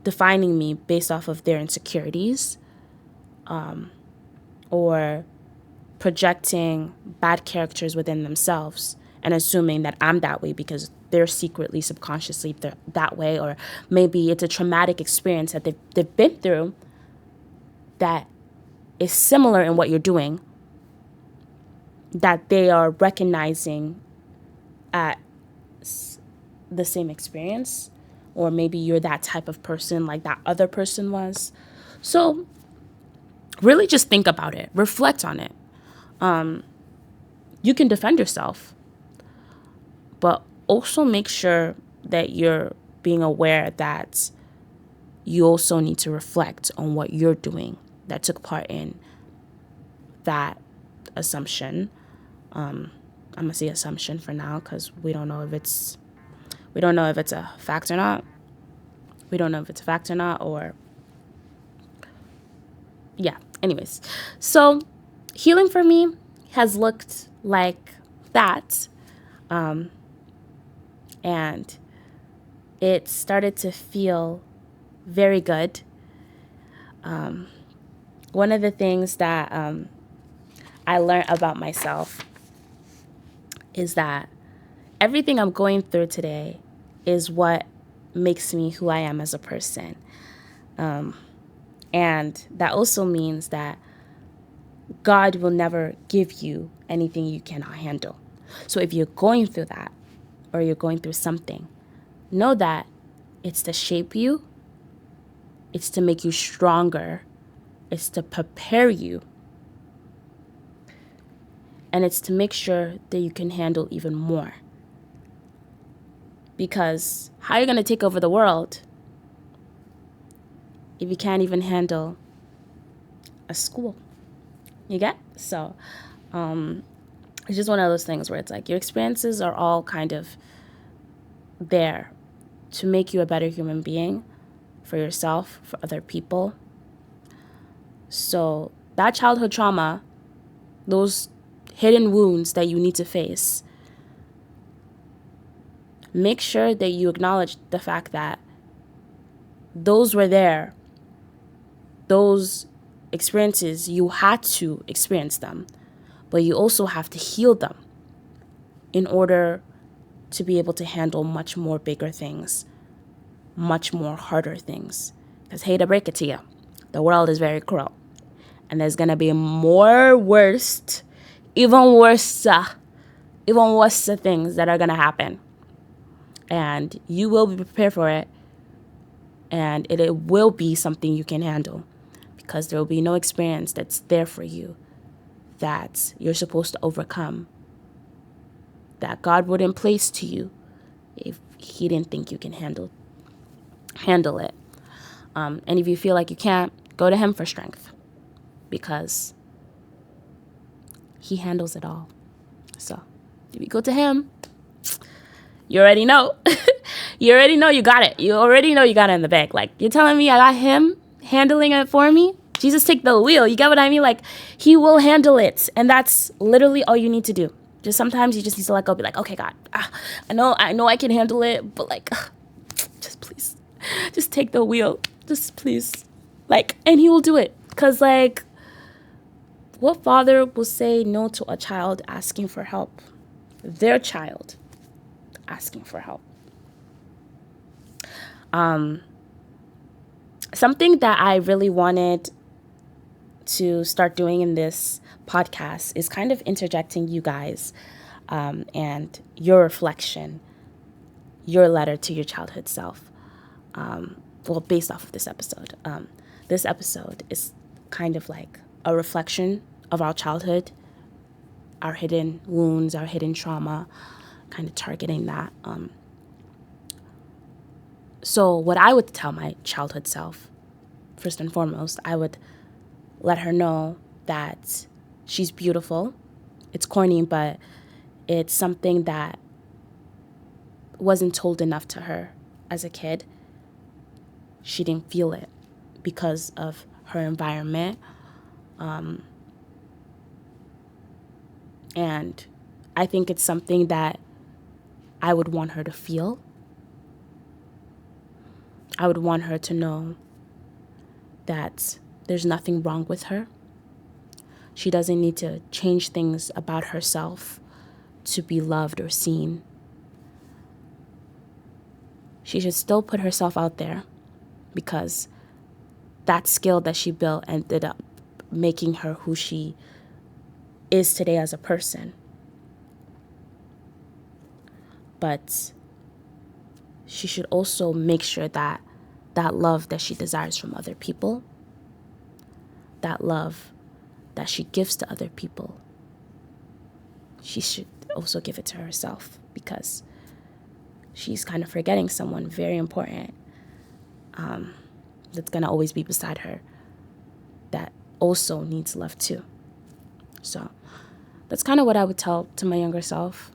defining me based off of their insecurities, or projecting bad characters within themselves and assuming that I'm that way because they're secretly, subconsciously that way, or maybe it's a traumatic experience that they've been through that is similar in what you're doing, that they are recognizing at the same experience, or maybe you're that type of person like that other person was. So really just think about it, reflect on it. You can defend yourself, but also make sure that you're being aware that you also need to reflect on what you're doing that took part in that assumption. I'm gonna say assumption for now because we don't know if it's a fact or not. We don't know if it's a fact or not, or yeah. Anyways, so healing for me has looked like that, and it started to feel very good. One of the things that I learned about myself is that everything I'm going through today is what makes me who I am as a person. And that also means that God will never give you anything you cannot handle. So if you're going through that, or you're going through something, know that it's to shape you, it's to make you stronger, it's to prepare you, and it's to make sure that you can handle even more. Because how are you going to take over the world if you can't even handle a school? You get? So it's just one of those things where it's like your experiences are all kind of there to make you a better human being for yourself, for other people. So that childhood trauma, those hidden wounds that you need to face, make sure that you acknowledge the fact that those were there. Those experiences, you had to experience them, but you also have to heal them in order to be able to handle much more bigger things, much more harder things. Because hate to break it to you, the world is very cruel. And there's going to be more even worse things that are going to happen. And you will be prepared for it. And it will be something you can handle. Because there will be no experience that's there for you that you're supposed to overcome, that God wouldn't place to you if he didn't think you can handle it. And if you feel like you can't, go to him for strength, because he handles it all. So if you go to him, you already know. You already know you got it. You already know you got it in the bag. Like, you're telling me I got him handling it for me? Jesus, take the wheel. You get what I mean? Like, he will handle it. And that's literally all you need to do. Just sometimes you just need to let go. Be like, okay, God, I know I can handle it, but like, just please, just take the wheel. Just please. Like, and he will do it. Because like, what father will say no to a child asking for help? Their child asking for help. Something that I really wanted to start doing in this podcast is kind of interjecting you guys and your reflection your letter to your childhood self. Well, based off of this episode. This episode is kind of like a reflection of our childhood, our hidden wounds, our hidden trauma, kind of targeting that. So what I would tell my childhood self, first and foremost, I would let her know that she's beautiful. It's corny, but it's something that wasn't told enough to her as a kid. She didn't feel it because of her environment. And I think it's something that I would want her to feel. I would want her to know that there's nothing wrong with her. She doesn't need to change things about herself to be loved or seen. She should still put herself out there, because that skill that she built ended up making her who she is today as a person. But she should also make sure that that love that she desires from other people, that love that she gives to other people, she should also give it to herself, because she's kind of forgetting someone very important that's going to always be beside her, that also needs love too. So that's kind of what I would tell to my younger self.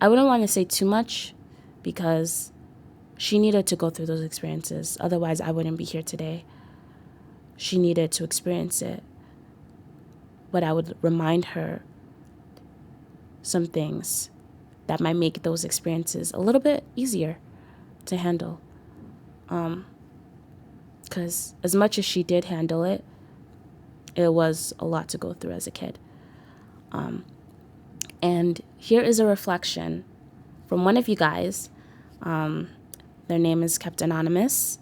I wouldn't want to say too much, because she needed to go through those experiences. Otherwise, I wouldn't be here today. She needed to experience it. But I would remind her some things that might make those experiences a little bit easier to handle. Because as much as she did handle it, it was a lot to go through as a kid. And here is a reflection from one of you guys. Their name is kept anonymous,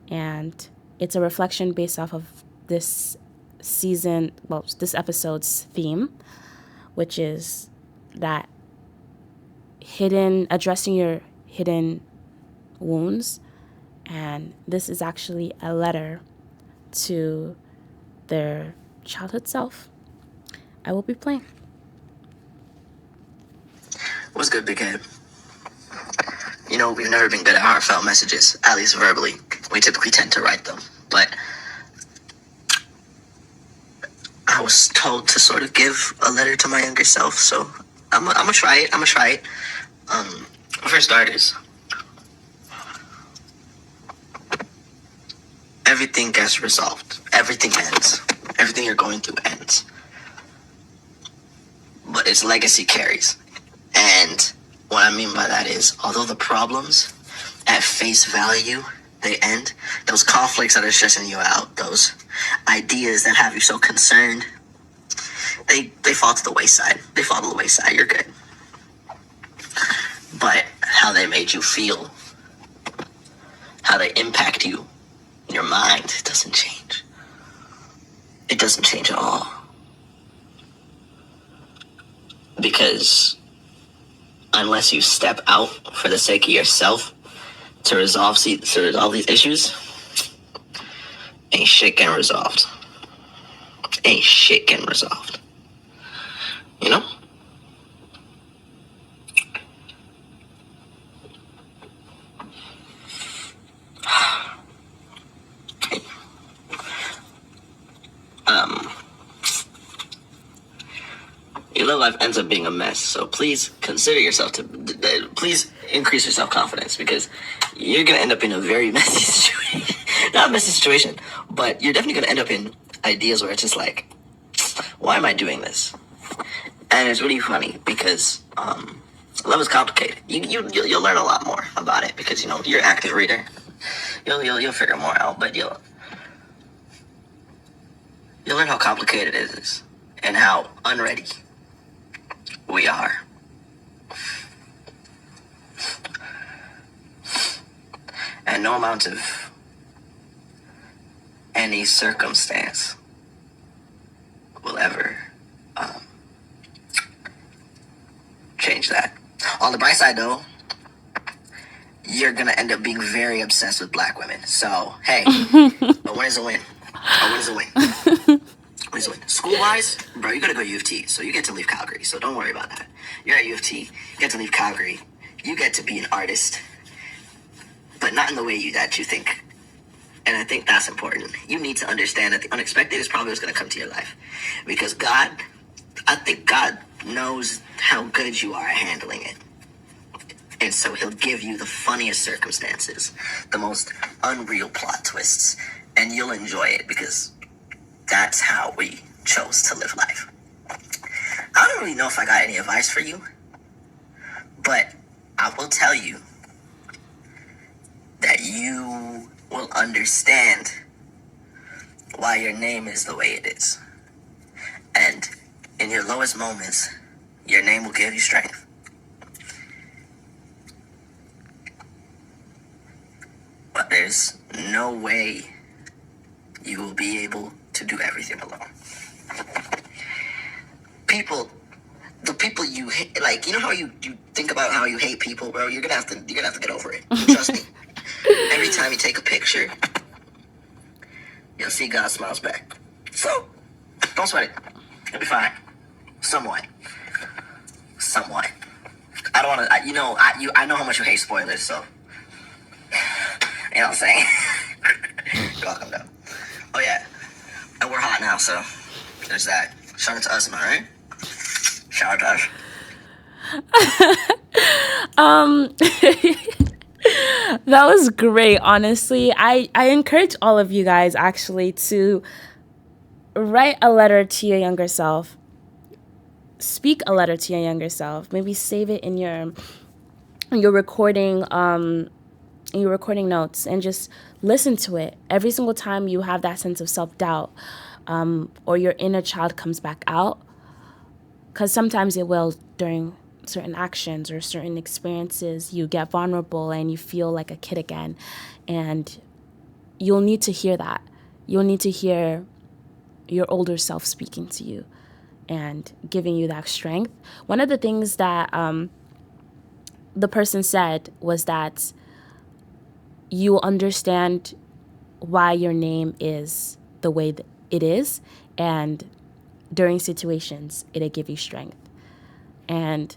and it's a reflection based off of this episode's theme, which is that addressing your hidden wounds. And this is actually a letter to their childhood self. I will be playing. What's good, big head? You know, we've never been good at heartfelt messages, at least verbally. We typically tend to write them. But I was told to sort of give a letter to my younger self, so I'm gonna try it. For starters, everything gets resolved. Everything ends. Everything you're going through ends. But its legacy carries. And what I mean by that is, although the problems at face value, they end, those conflicts that are stressing you out, those ideas that have you so concerned, they fall to the wayside. They fall to the wayside. You're good. But how they made you feel, how they impact you in your mind, it doesn't change. It doesn't change at all. Because unless you step out for the sake of yourself to resolve these issues, ain't shit getting resolved. Ain't shit getting resolved. You know? Your love life ends up being a mess, so please consider yourself please increase your self-confidence, because you're going to end up in a very messy situation. Not a messy situation, but you're definitely going to end up in ideas where it's just like, why am I doing this? And it's really funny, because love is complicated. You'll learn a lot more about it, because, you know, you're an active reader. You'll figure more out, but you'll learn how complicated it is and how unready we are. And no amount of any circumstance will ever change that. On the bright side, though, you're gonna end up being very obsessed with black women. So hey, a win is a win. A win is a win. Win is a win. School wise, bro, you gotta go U of T, so you get to leave Calgary. So don't worry about that. You're at U of T, you get to leave Calgary. You get to be an artist, but not in the way that you think. And I think that's important. You need to understand that the unexpected is probably what's gonna come to your life, because I think God knows how good you are at handling it. And so he'll give you the funniest circumstances, the most unreal plot twists, and you'll enjoy it because that's how we chose to live life. I don't really know if I got any advice for you, but I will tell you that you will understand why your name is the way it is. And in your lowest moments, your name will give you strength. But there's no way you will be able to do everything alone. The people you hate, like, you know how you think about how you hate people, bro? You're gonna have to get over it. Trust me. Every time you take a picture, you'll see God smiles back. So, don't sweat it. It'll be fine. Somewhat. I don't want to. I know how much you hate spoilers, so you know what I'm saying. You're welcome, though. Oh yeah, and we're hot now, so there's that. Shout out to us, am I right? Shout out to us. That was great, honestly. I encourage all of you guys actually to write a letter to your younger self. Speak a letter to your younger self. Maybe save it in your recording notes and just listen to it. Every single time you have that sense of self-doubt, or your inner child comes back out, because sometimes it will during certain actions or certain experiences. You get vulnerable and you feel like a kid again, and you'll need to hear that. You'll need to hear your older self speaking to you and giving you that strength. One of the things that the person said was that you understand why your name is the way that it is, and during situations, it'll give you strength. And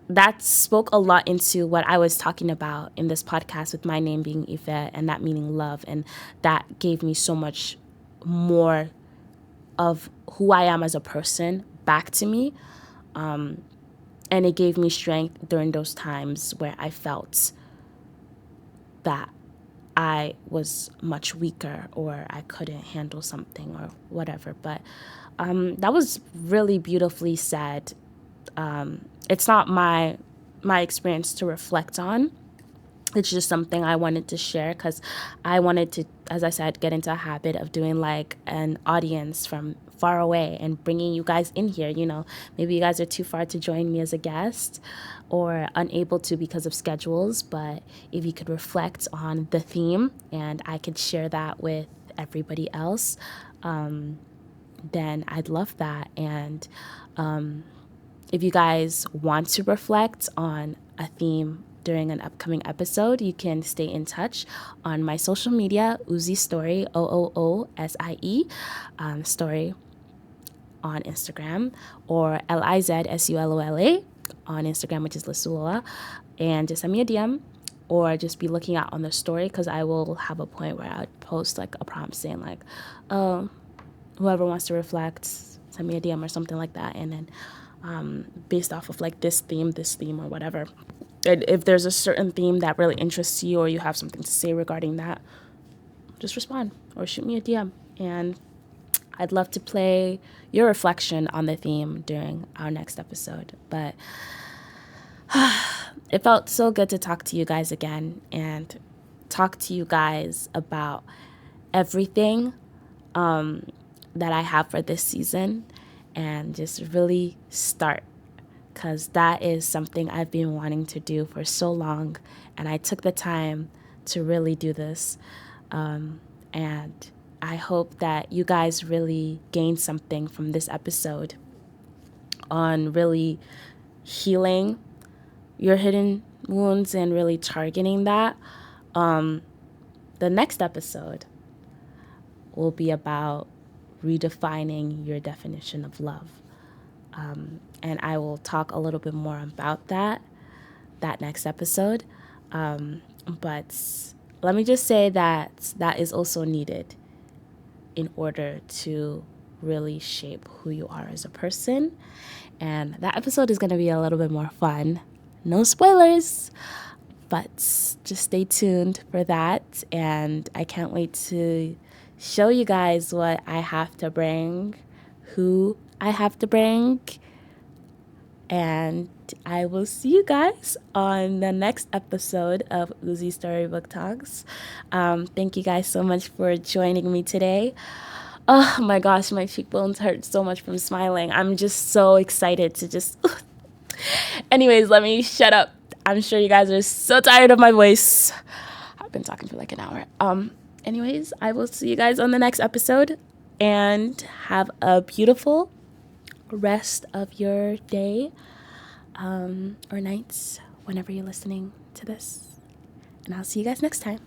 that spoke a lot into what I was talking about in this podcast with my name being Yvette and that meaning love. And that gave me so much more of who I am as a person back to me. And it gave me strength during those times where I felt that I was much weaker or I couldn't handle something or whatever. But that was really beautifully said. It's not my experience to reflect on. It's just something I wanted to share because I wanted to, as I said, get into a habit of doing like an audience from far away and bringing you guys in here. You know, maybe you guys are too far to join me as a guest or unable to because of schedules, but if you could reflect on the theme and I could share that with everybody else, then I'd love that. And if you guys want to reflect on a theme during an upcoming episode, you can stay in touch on my social media, Uzi Story, OOOSIE, Story on Instagram, or LIZSULOLA on Instagram, which is Lisulola, and just send me a DM or just be looking out on the story because I will have a point where I'd post like a prompt saying like, oh, whoever wants to reflect, send me a DM or something like that. And then based off of like this theme or whatever. And if there's a certain theme that really interests you or you have something to say regarding that, just respond or shoot me a DM. And I'd love to play your reflection on the theme during our next episode. But it felt so good to talk to you guys again and talk to you guys about everything that I have for this season and just really start, because that is something I've been wanting to do for so long, and I took the time to really do this. And I hope that you guys really gain something from this episode on really healing your hidden wounds and really targeting that. The next episode will be about redefining your definition of love. And I will talk a little bit more about that next episode. But let me just say that is also needed in order to really shape who you are as a person. And that episode is going to be a little bit more fun. No spoilers, but just stay tuned for that. And I can't wait to show you guys what I have to bring, who I have to bring. And I will see you guys on the next episode of Uzi Storybook Talks. Thank you guys so much for joining me today. Oh my gosh, my cheekbones hurt so much from smiling. I'm just so excited to just... Anyways, let me shut up. I'm sure you guys are so tired of my voice. I've been talking for like an hour. Anyways, I will see you guys on the next episode. And have a beautiful rest of your day or nights whenever you're listening to this. And I'll see you guys next time.